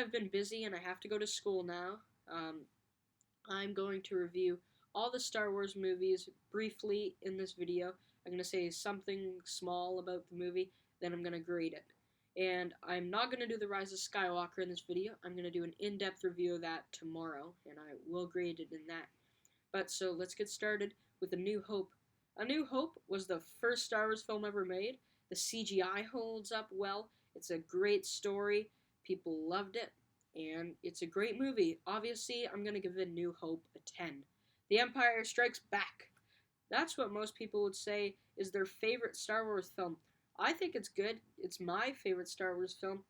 I've been busy and I have to go to school now, I'm going to review all the Star Wars movies briefly in this video. I'm going to say something small about the movie, then I'm going to grade it. And I'm not going to do The Rise of Skywalker in this video. I'm going to do an in-depth review of that tomorrow, and I will grade it in that. But so let's get started with A New Hope. A New Hope was the first Star Wars film ever made. The CGI holds up well. It's a great story. People loved it. And it's a great movie. Obviously, I'm going to give A New Hope a 10. The Empire Strikes Back. That's what most people would say is their favorite Star Wars film. I think it's good. It's my favorite Star Wars film.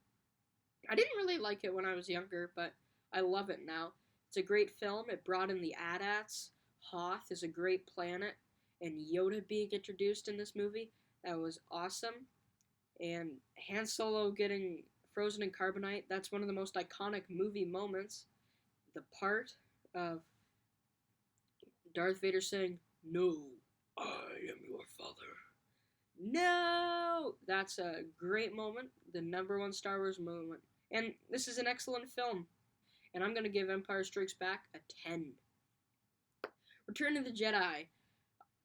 I didn't really like it when I was younger, but I love it now. It's a great film. It brought in the AT-ATs. Hoth is a great planet. And Yoda being introduced in this movie, that was awesome. And Han Solo getting frozen in carbonite, that's one of the most iconic movie moments. The part of Darth Vader saying, "No, I am your father." No! That's a great moment, the number one Star Wars moment. And this is an excellent film. And I'm going to give Empire Strikes Back a 10. Return of the Jedi.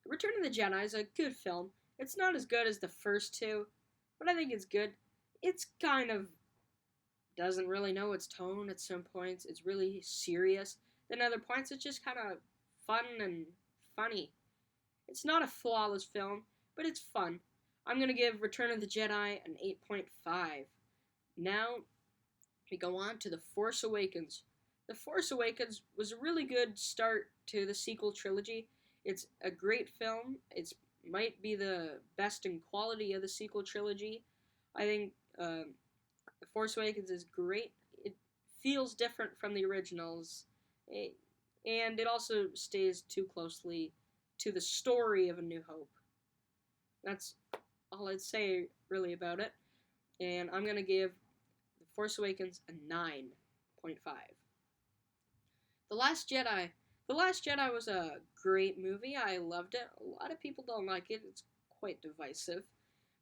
Return of the Jedi is a good film. It's not as good as the first two, but I think it's good. It's kind of doesn't really know its tone at some points. It's really serious. Then other points, it's just kind of fun and funny. It's not a flawless film, but it's fun. I'm going to give Return of the Jedi an 8.5. Now, we go on to The Force Awakens. The Force Awakens was a really good start to the sequel trilogy. It's a great film. It might be the best in quality of the sequel trilogy. I think The Force Awakens is great. It feels different from the originals, and it also stays too closely to the story of A New Hope. That's all I'd say really about it. And I'm going to give The Force Awakens a 9.5. The Last Jedi. The Last Jedi was a great movie. I loved it. A lot of people don't like it. It's quite divisive.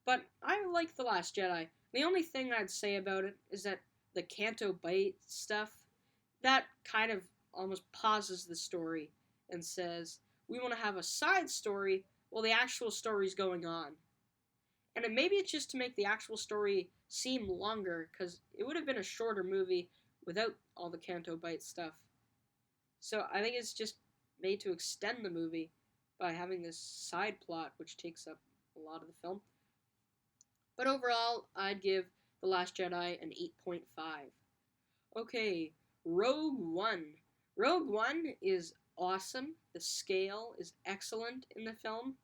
But I like The Last Jedi. The only thing I'd say about it is that the Canto Bight stuff, that kind of almost pauses the story and says, we want to have a side story while the actual story's going on. And maybe it's just to make the actual story seem longer, because it would have been a shorter movie without all the Canto Bight stuff. So I think it's just made to extend the movie by having this side plot, which takes up a lot of the film. But overall, I'd give The Last Jedi an 8.5. Okay, Rogue One. Rogue One is awesome. The scale is excellent in the film.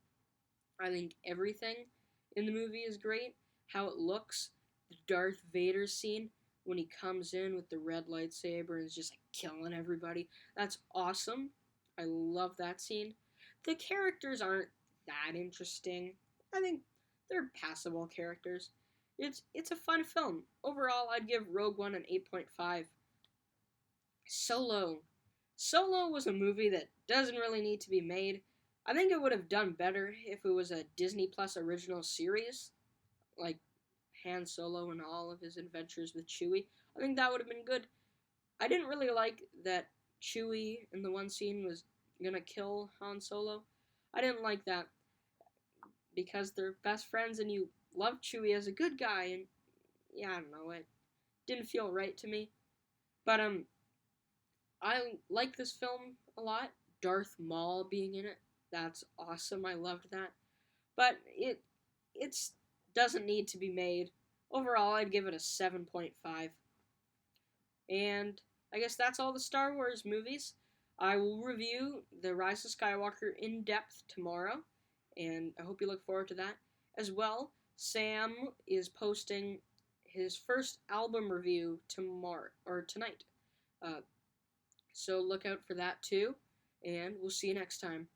I think everything in the movie is great. How it looks, the Darth Vader scene when he comes in with the red lightsaber and is just like killing everybody. That's awesome. I love that scene. The characters aren't that interesting. I think they're passable characters. It's a fun film. Overall, I'd give Rogue One an 8.5. Solo. Solo was a movie that doesn't really need to be made. I think it would have done better if it was a Disney Plus original series, like Han Solo and all of his adventures with Chewie. I think that would have been good. I didn't really like that Chewie in the one scene was gonna kill Han Solo. I didn't like that because they're best friends and you love Chewie as a good guy, and yeah, I don't know, it didn't feel right to me. But I like this film a lot. Darth Maul being in it, that's awesome. I loved that. But it's doesn't need to be made. Overall, I'd give it a 7.5. And I guess that's all the Star Wars movies. I will review The Rise of Skywalker in depth tomorrow, and I hope you look forward to that. As well, Sam is posting his first album review tonight. So look out for that too, and we'll see you next time.